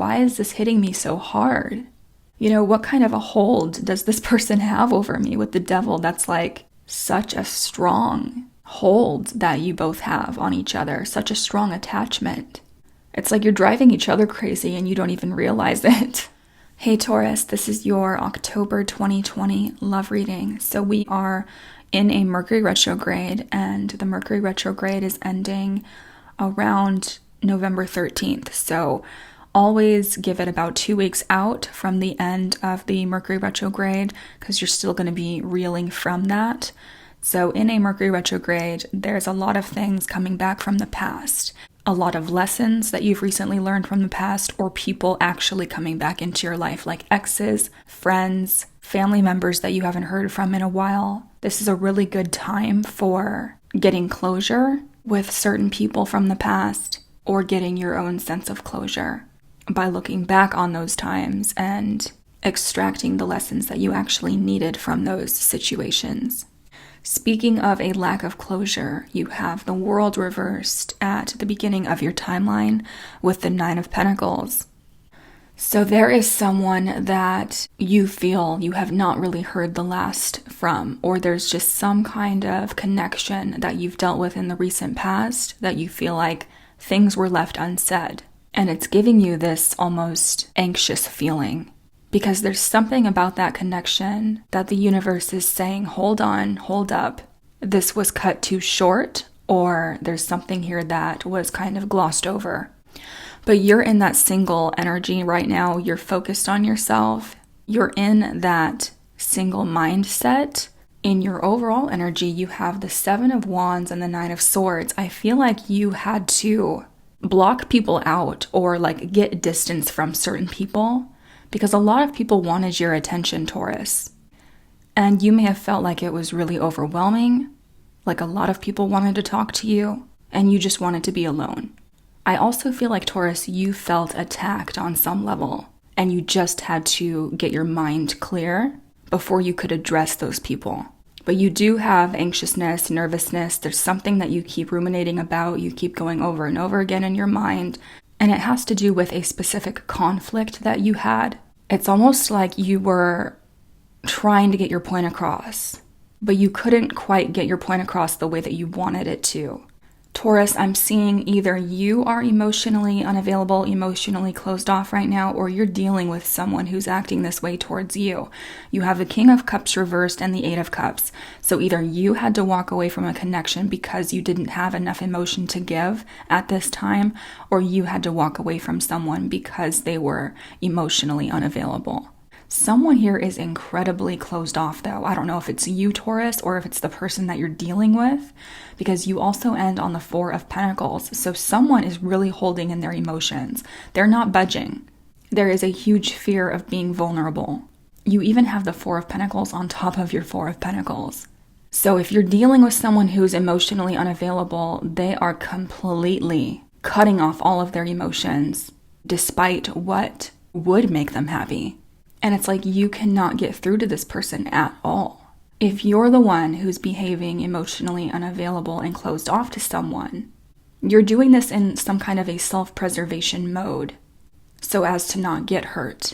Why is this hitting me so hard? You know, what kind of a hold does this person have over me with the devil? That's like such a strong hold that you both have on each other, such a strong attachment. It's like you're driving each other crazy and you don't even realize it. Hey Taurus, this is your October 2020 love reading. So we are in a Mercury retrograde, and the Mercury retrograde is ending around November 13th. So always give it about 2 weeks out from the end of the Mercury retrograde, because you're still going to be reeling from that. So in a Mercury retrograde, there's a lot of things coming back from the past. A lot of lessons that you've recently learned from the past, or people actually coming back into your life, like exes, friends, family members that you haven't heard from in a while. This is a really good time for getting closure with certain people from the past, or getting your own sense of closure by looking back on those times and extracting the lessons that you actually needed from those situations. Speaking of a lack of closure, you have the world reversed at the beginning of your timeline with the 9 of Pentacles. So there is someone that you feel you have not really heard the last from, or there's just some kind of connection that you've dealt with in the recent past that you feel like things were left unsaid. And it's giving you this almost anxious feeling, because there's something about that connection that the universe is saying, hold on, hold up. This was cut too short, or there's something here that was kind of glossed over. But you're in that single energy right now. You're focused on yourself. You're in that single mindset. In your overall energy, you have the 7 of Wands and the 9 of Swords. I feel like you had to block people out, or like get distance from certain people, because a lot of people wanted your attention, Taurus. And you may have felt like it was really overwhelming, like a lot of people wanted to talk to you, and you just wanted to be alone. I also feel like, Taurus, you felt attacked on some level, and you just had to get your mind clear before you could address those people. But you do have anxiousness, nervousness. There's something that you keep ruminating about, you keep going over and over again in your mind, and it has to do with a specific conflict that you had. It's almost like you were trying to get your point across, but you couldn't quite get your point across the way that you wanted it to. Taurus, I'm seeing either you are emotionally unavailable, emotionally closed off right now, or you're dealing with someone who's acting this way towards you. You have the King of Cups reversed and the 8 of Cups. So either you had to walk away from a connection because you didn't have enough emotion to give at this time, or you had to walk away from someone because they were emotionally unavailable. Someone here is incredibly closed off, though. I don't know if it's you, Taurus, or if it's the person that you're dealing with, because you also end on the 4 of Pentacles. So someone is really holding in their emotions. They're not budging. There is a huge fear of being vulnerable. You even have the 4 of Pentacles on top of your 4 of Pentacles. So if you're dealing with someone who's emotionally unavailable, they are completely cutting off all of their emotions despite what would make them happy. And it's like you cannot get through to this person at all. If you're the one who's behaving emotionally unavailable and closed off to someone, you're doing this in some kind of a self-preservation mode so as to not get hurt.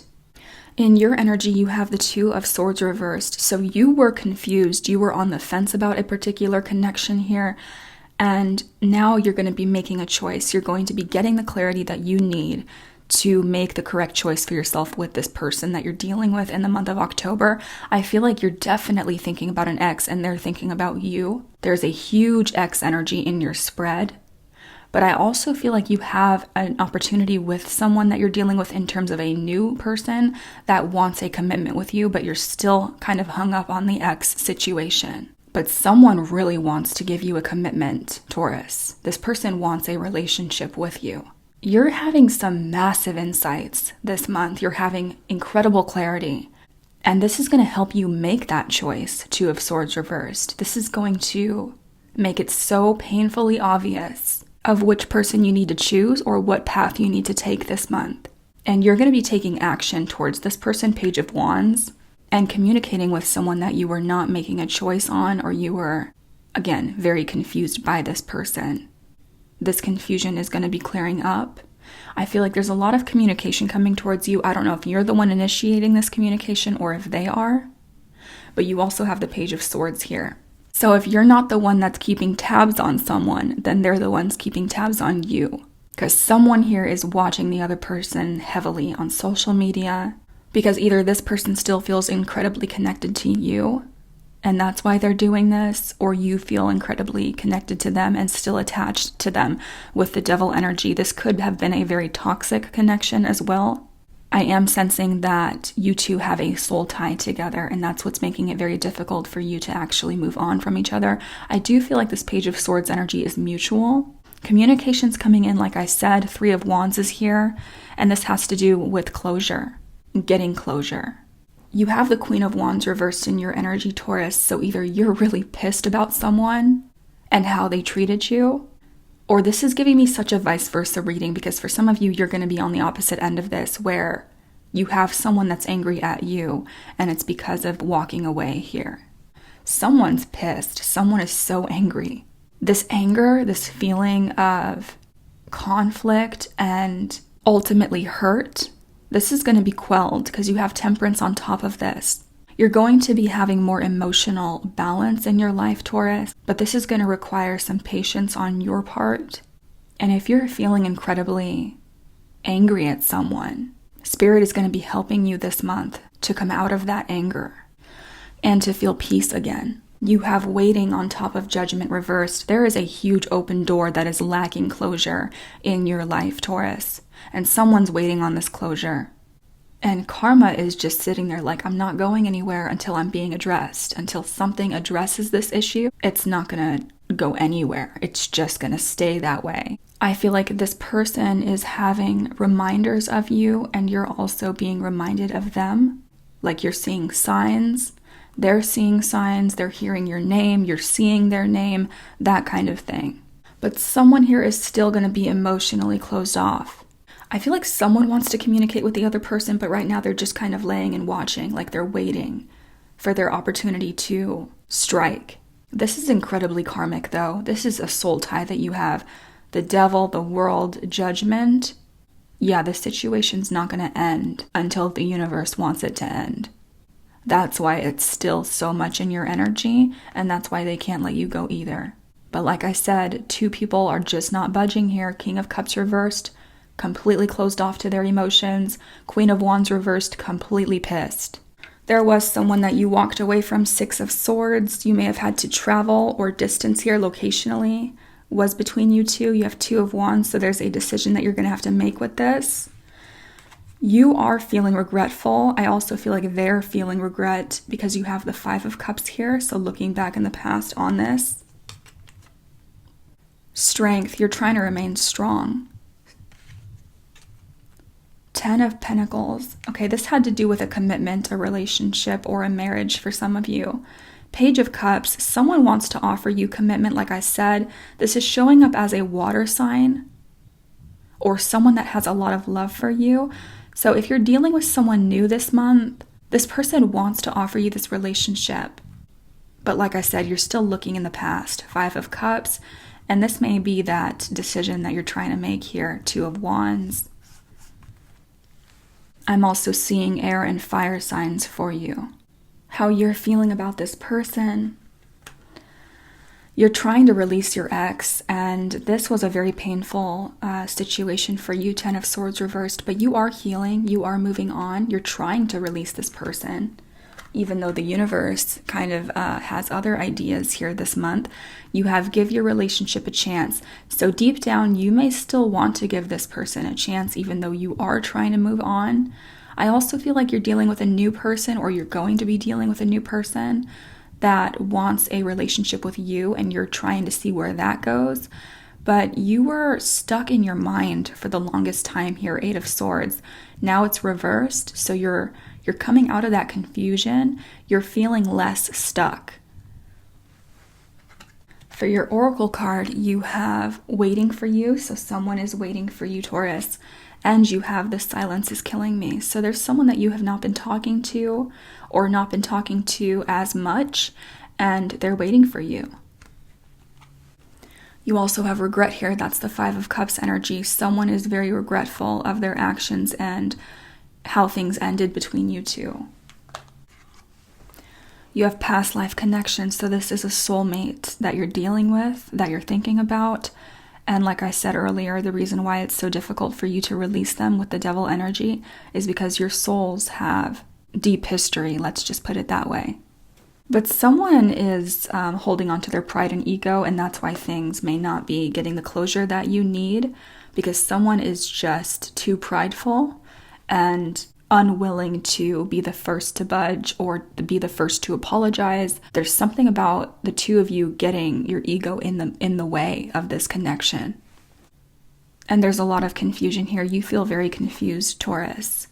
In your energy, you have the 2 of Swords reversed. So you were confused. You were on the fence about a particular connection here. And now you're going to be making a choice. You're going to be getting the clarity that you need to make the correct choice for yourself with this person that you're dealing with in the month of October. I feel like you're definitely thinking about an ex and they're thinking about you. There's a huge ex energy in your spread. But I also feel like you have an opportunity with someone that you're dealing with in terms of a new person that wants a commitment with you, but you're still kind of hung up on the ex situation. But someone really wants to give you a commitment, Taurus. This person wants a relationship with you. You're having some massive insights this month. You're having incredible clarity. And this is going to help you make that choice, 2 of Swords reversed. This is going to make it so painfully obvious of which person you need to choose or what path you need to take this month. And you're going to be taking action towards this person, Page of Wands, and communicating with someone that you were not making a choice on, or you were, again, very confused by this person. This confusion is going to be clearing up, I feel like there's a lot of communication coming towards you. I don't know if you're the one initiating this communication or if they are, but you also have the Page of Swords here. So if you're not the one that's keeping tabs on someone, then they're the ones keeping tabs on you. Because someone here is watching the other person heavily on social media, because either this person still feels incredibly connected to you, and that's why they're doing this, or you feel incredibly connected to them and still attached to them with the devil energy. This could have been a very toxic connection as well. I am sensing that you two have a soul tie together, and that's what's making it very difficult for you to actually move on from each other. I do feel like this Page of Swords energy is mutual. Communication's coming in, like I said. Three of Wands is here, and this has to do with closure, getting closure. You have the Queen of Wands reversed in your energy, Taurus, so either you're really pissed about someone and how they treated you, or this is giving me such a vice versa reading, because for some of you, you're going to be on the opposite end of this, where you have someone that's angry at you, and it's because of walking away here. Someone's pissed. Someone is so angry. This anger, this feeling of conflict and ultimately hurt, this is going to be quelled because you have Temperance on top of this. You're going to be having more emotional balance in your life, Taurus, but this is going to require some patience on your part. And if you're feeling incredibly angry at someone, Spirit is going to be helping you this month to come out of that anger and to feel peace again. You have Waiting on top of Judgment reversed. There is a huge open door that is lacking closure in your life, Taurus. And someone's waiting on this closure. And karma is just sitting there like, I'm not going anywhere until I'm being addressed. Until something addresses this issue, it's not going to go anywhere. It's just going to stay that way. I feel like this person is having reminders of you, and you're also being reminded of them. Like you're seeing signs. They're seeing signs, they're hearing your name, you're seeing their name, that kind of thing. But someone here is still going to be emotionally closed off. I feel like someone wants to communicate with the other person, but right now they're just kind of laying and watching, like they're waiting for their opportunity to strike. This is incredibly karmic, though. This is a soul tie that you have. The devil, the world, judgment. Yeah, the situation's not going to end until the universe wants it to end. That's why it's still so much in your energy, and that's why they can't let you go either. But like I said, two people are just not budging here. King of Cups reversed, completely closed off to their emotions. Queen of Wands reversed, completely pissed. There was someone that you walked away from. Six of Swords. You may have had to travel or distance here locationally was between you two. You have Two of Wands, so there's a decision that you're going to have to make with this. You are feeling regretful. I also feel like they're feeling regret because you have the Five of Cups here. So looking back in the past on this. Strength. You're trying to remain strong. Ten of Pentacles. Okay, this had to do with a commitment, a relationship, or a marriage for some of you. Page of Cups. Someone wants to offer you commitment, like I said. This is showing up as a water sign or someone that has a lot of love for you. So if you're dealing with someone new this month, this person wants to offer you this relationship. But like I said, you're still looking in the past. Five of Cups. And this may be that decision that you're trying to make here. Two of Wands. I'm also seeing air and fire signs for you. How you're feeling about this person. You're trying to release your ex, and this was a very painful situation for you, Ten of Swords reversed, but you are healing, you are moving on, you're trying to release this person, even though the universe kind of has other ideas here this month. You have give your relationship a chance. So deep down, you may still want to give this person a chance, even though you are trying to move on. I also feel like you're dealing with a new person, or you're going to be dealing with a new person that wants a relationship with you, and you're trying to see where that goes. But you were stuck in your mind for the longest time here, Eight of Swords. Now it's reversed, so you're coming out of that confusion. You're feeling less stuck. For your Oracle card, you have Waiting for You, so someone is waiting for you, Taurus. And you have The Silence is Killing Me. So there's someone that you have not been talking to or not been talking to as much, and they're waiting for you. You also have regret here. That's the Five of Cups energy. Someone is very regretful of their actions and how things ended between you two. You have past life connections. So this is a soulmate that you're dealing with, that you're thinking about. And like I said earlier, the reason why it's so difficult for you to release them with the devil energy is because your souls have deep history. Let's just put it that way. But someone is holding on to their pride and ego, and that's why things may not be getting the closure that you need, because someone is just too prideful and unwilling to be the first to budge or be the first to apologize. There's something about the two of you getting your ego in the way of this connection. And there's a lot of confusion here. You feel very confused, Taurus.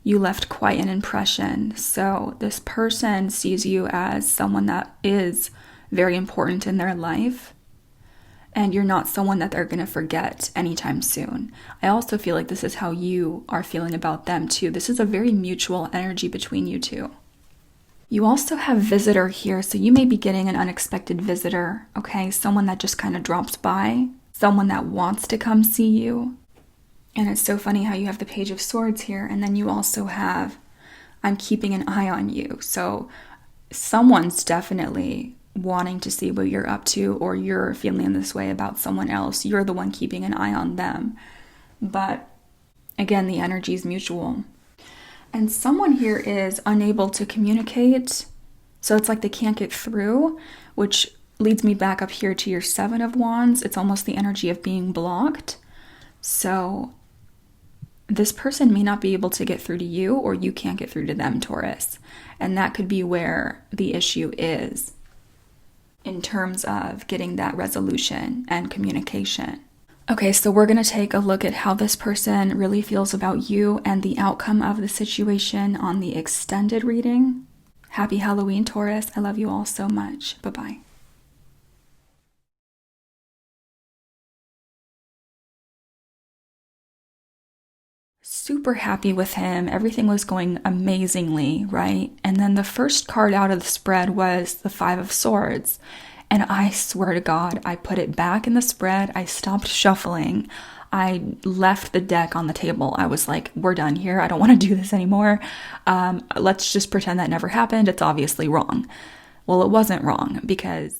You left quite an impression. So this person sees you as someone that is very important in their life, and you're not someone that they're going to forget anytime soon. I also feel like this is how you are feeling about them too. This is a very mutual energy between you two. You also have visitor here, so you may be getting an unexpected visitor, okay? Someone that just kind of drops by, someone that wants to come see you. And it's so funny how you have the Page of Swords here, and then you also have, I'm keeping an eye on you. So someone's definitely wanting to see what you're up to, or you're feeling this way about someone else. You're the one keeping an eye on them. But again, the energy is mutual. And someone here is unable to communicate. So it's like they can't get through, which leads me back up here to your Seven of Wands. It's almost the energy of being blocked. So this person may not be able to get through to you, or you can't get through to them, Taurus. And that could be where the issue is in terms of getting that resolution and communication. Okay, so we're going to take a look at how this person really feels about you and the outcome of the situation on the extended reading. Happy Halloween, Taurus. I love you all so much. Bye-bye. Super happy with him. Everything was going amazingly, right? And then the first card out of the spread was the Five of Swords. And I swear to God, I put it back in the spread. I stopped shuffling. I left the deck on the table. I was like, we're done here. I don't want to do this anymore. Let's just pretend that never happened. It's obviously wrong. Well, it wasn't wrong, because